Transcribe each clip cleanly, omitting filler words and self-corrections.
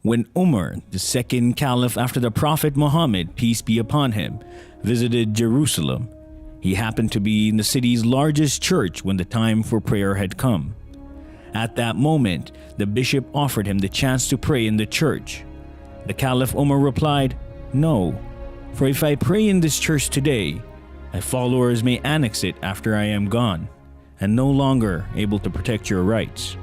When Umar, the second Caliph after the Prophet Muhammad, peace be upon him, visited Jerusalem, he happened to be in the city's largest church when the time for prayer had come. At that moment, the bishop offered him the chance to pray in the church. The Caliph Umar replied, "No, for if I pray in this church today, my followers may annex it after I am gone, and no longer able to protect your rights."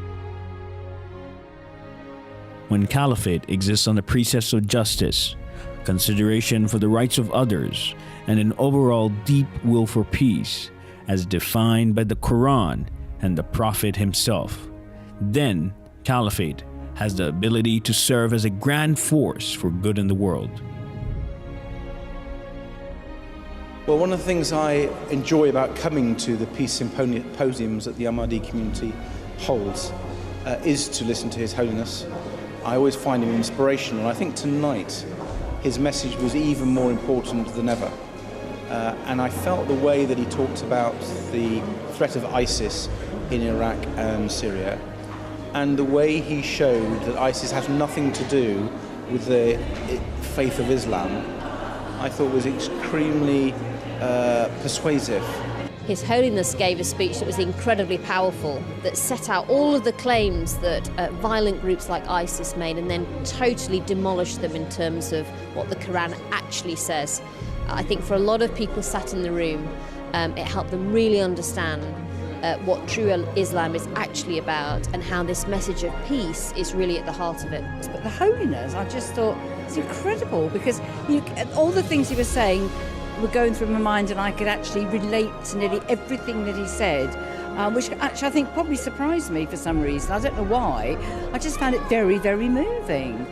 When caliphate exists on the precepts of justice, consideration for the rights of others, and an overall deep will for peace, as defined by the Quran and the Prophet himself, then caliphate has the ability to serve as a grand force for good in the world. Well, one of the things I enjoy about coming to the peace symposiums that the Ahmadi community holds is to listen to His Holiness. I always find him inspirational. I think tonight his message was even more important than ever. And I felt the way that he talked about the threat of ISIS in Iraq and Syria, and the way he showed that ISIS has nothing to do with the faith of Islam, I thought was extremely persuasive. His Holiness gave a speech that was incredibly powerful, that set out all of the claims that violent groups like ISIS made and then totally demolished them in terms of what the Quran actually says. I think for a lot of people sat in the room, it helped them really understand what true Islam is actually about and how this message of peace is really at the heart of it. But the Holiness, I just thought, it's incredible because all the things he was saying were going through my mind, and I could actually relate to nearly everything that he said, which actually I think probably surprised me for some reason. I don't know why. I just found it very, very moving.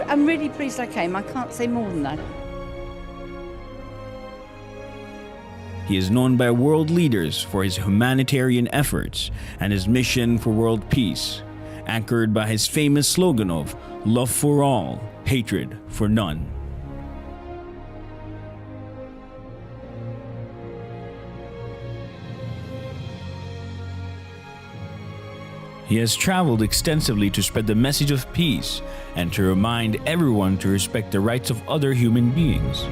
I'm really pleased I came. I can't say more than that. He is known by world leaders for his humanitarian efforts and his mission for world peace, anchored by his famous slogan of "Love for all, hatred for none." He has traveled extensively to spread the message of peace and to remind everyone to respect the rights of other human beings.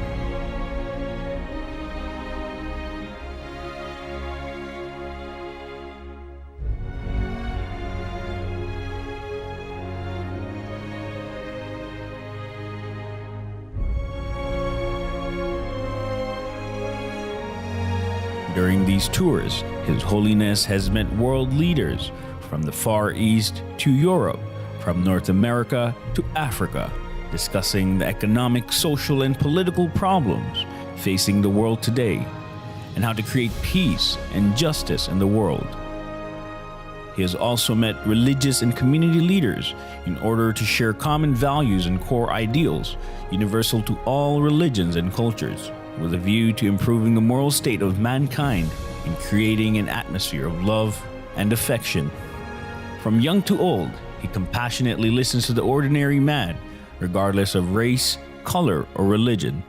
During these tours, His Holiness has met world leaders from the Far East to Europe, from North America to Africa, discussing the economic, social, and political problems facing the world today, and how to create peace and justice in the world. He has also met religious and community leaders in order to share common values and core ideals universal to all religions and cultures, with a view to improving the moral state of mankind and creating an atmosphere of love and affection. From young to old, he compassionately listens to the ordinary man, regardless of race, color, or religion.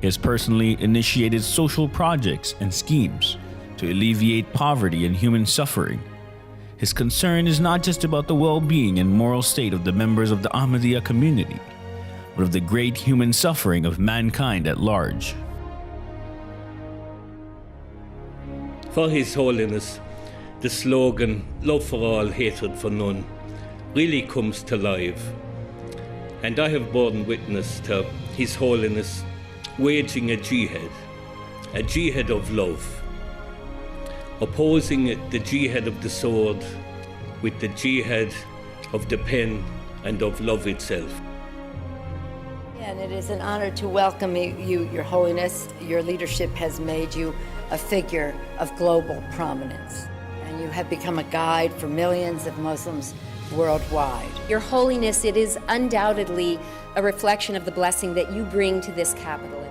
He has personally initiated social projects and schemes to alleviate poverty and human suffering. His concern is not just about the well-being and moral state of the members of the Ahmadiyya community, but of the great human suffering of mankind at large. For His Holiness, the slogan, "Love for all, hatred for none," really comes to life. And I have borne witness to His Holiness waging a jihad of love, opposing the jihad of the sword with the jihad of the pen and of love itself. And it is an honor to welcome you, Your Holiness. Your leadership has made you a figure of global prominence, and you have become a guide for millions of Muslims worldwide. Your Holiness, it is undoubtedly a reflection of the blessing that you bring to this capital.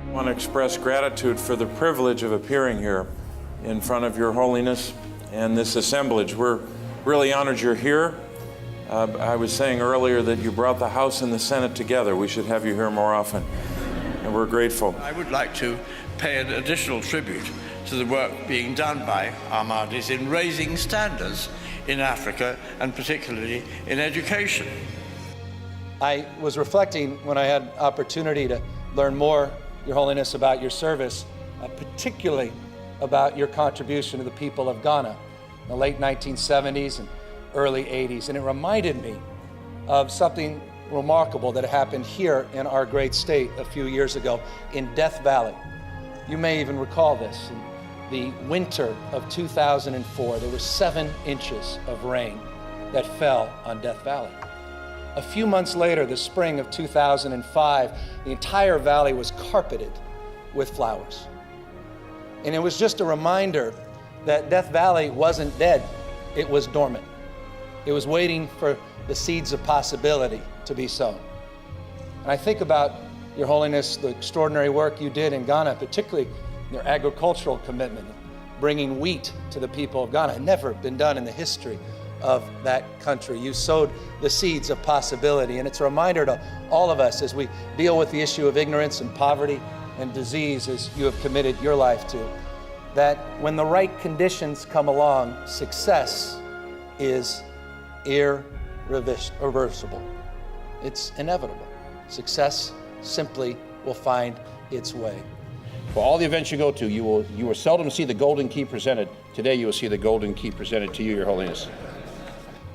I want to express gratitude for the privilege of appearing here in front of Your Holiness and this assemblage. We're really honored you're here. I was saying earlier that you brought the House and the Senate together. We should have you here more often, and we're grateful. I would like to pay an additional tribute to to the work being done by Ahmadis in raising standards in Africa, and particularly in education. I was reflecting when I had opportunity to learn more, Your Holiness, about your service, particularly about your contribution to the people of Ghana in the late 1970s and early 80s. And it reminded me of something remarkable that happened here in our great state a few years ago in Death Valley. You may even recall this. In the winter of 2004, there were 7 inches of rain that fell on Death Valley. A few months later, the spring of 2005, the entire valley was carpeted with flowers. And it was just a reminder that Death Valley wasn't dead, it was dormant. It was waiting for the seeds of possibility to be sown. And I think about, Your Holiness, the extraordinary work you did in Ghana, particularly your agricultural commitment, bringing wheat to the people of Ghana. It had never been done in the history of that country. You sowed the seeds of possibility, and it's a reminder to all of us as we deal with the issue of ignorance and poverty and disease, as you have committed your life to, that when the right conditions come along, success is irreversible. It's inevitable. Success simply will find its way. For all the events you go to, you will seldom see the golden key presented. Today you will see the golden key presented to you, Your Holiness.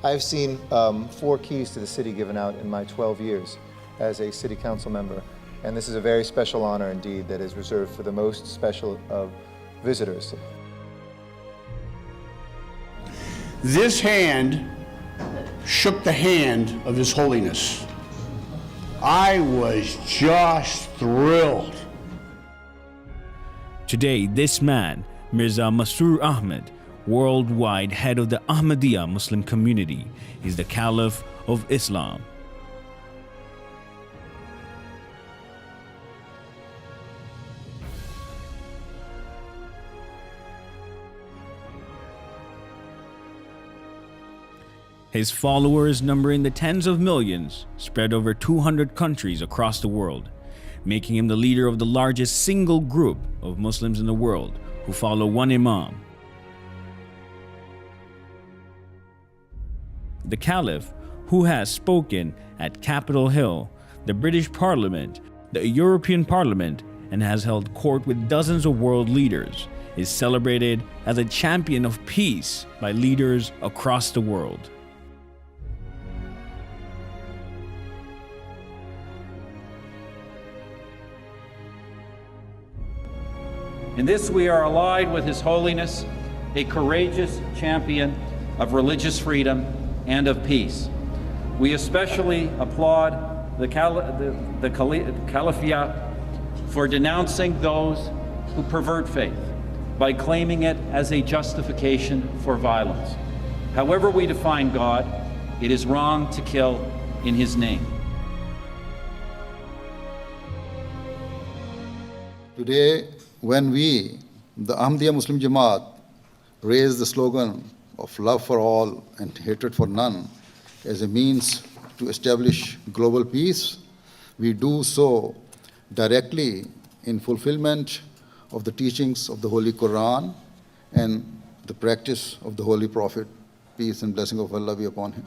I've seen 4 keys to the city given out in my 12 years as a city council member, and this is a very special honor indeed that is reserved for the most special of visitors. This hand shook the hand of His Holiness. I was just thrilled. Today, this man, Mirza Masroor Ahmad, worldwide head of the Ahmadiyya Muslim community, is the Caliph of Islam. His followers number in the tens of millions, spread over 200 countries across the world, making him the leader of the largest single group of Muslims in the world who follow one Imam. The Caliph, who has spoken at Capitol Hill, the British Parliament, the European Parliament, and has held court with dozens of world leaders, is celebrated as a champion of peace by leaders across the world. In this, we are allied with His Holiness, a courageous champion of religious freedom and of peace. We especially applaud the Caliphate for denouncing those who pervert faith by claiming it as a justification for violence. However we define God, it is wrong to kill in His name. Today, when we, the Ahmadiyya Muslim Jamaat, raise the slogan of love for all and hatred for none as a means to establish global peace, we do so directly in fulfillment of the teachings of the Holy Quran and the practice of the Holy Prophet, peace and blessing of Allah be upon him.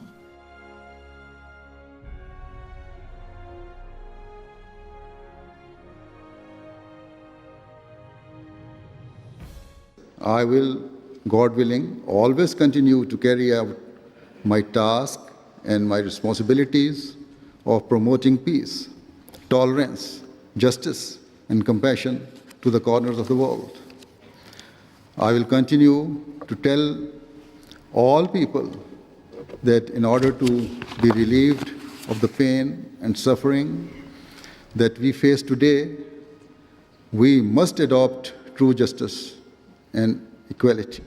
I will, God willing, always continue to carry out my task and my responsibilities of promoting peace, tolerance, justice, and compassion to the corners of the world. I will continue to tell all people that in order to be relieved of the pain and suffering that we face today, we must adopt true justice and equality.